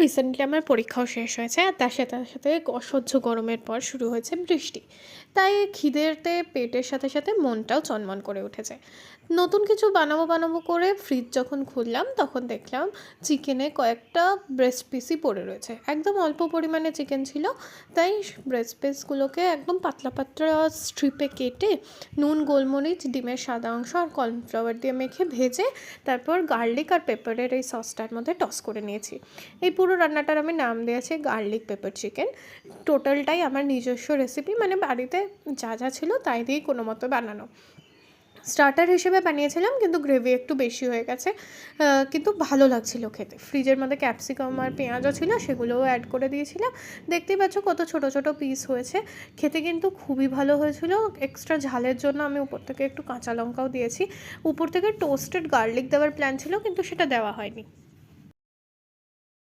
Recently আমার পরীক্ষাও শেষ হয়েছে, আর তার সাথে সাথে অসহ্য গরমের পর শুরু হয়েছে বৃষ্টি। তাই খিদেতে পেটের সাথে সাথে মনটাও চনমন করে উঠেছে। নতুন কিছু বানাবো বানাবো করে ফ্রিজ যখন খুললাম তখন দেখলাম চিকেনে কয়েকটা ব্রেস্ট পিসই পড়ে রয়েছে। একদম অল্প পরিমাণে চিকেন ছিল, তাই ব্রেস্ট পিসগুলোকে একদম পাতলা পাতলা স্ট্রিপে কেটে নুন, গোলমরিচ, ডিমের সাদা অংশ আর কর্নফ্লাওয়ার দিয়ে মেখে ভেজে তারপর গার্লিক আর পেপারের এই সসটার মধ্যে টস করে নিয়েছি। এই পুরো রান্নাটার আমি নাম দিয়েছি গার্লিক পেপার চিকেন। টোটালটাই আমার নিজস্ব রেসিপি, মানে বাড়িতে যা যা ছিল তাই দিয়েই কোনো মতো বানানো। স্টার্টার হিসেবে বানিয়েছিলাম, কিন্তু গ্রেভি একটু বেশি হয়ে গেছে, কিন্তু ভালো লাগছিল খেতে। ফ্রিজের মধ্যে ক্যাপসিকাম আর পেঁয়াজও ছিল, সেগুলোও অ্যাড করে দিয়েছিলাম। দেখতেই পাচ্ছ কত ছোট ছোট পিস হয়েছে, খেতে কিন্তু খুবই ভালো হয়েছিল। এক্সট্রা ঝালের জন্য আমি উপর থেকে একটু কাঁচা লঙ্কাও দিয়েছি। উপর থেকে টোস্টেড গার্লিক দেওয়ার প্ল্যান ছিল, কিন্তু সেটা দেওয়া হয়নি।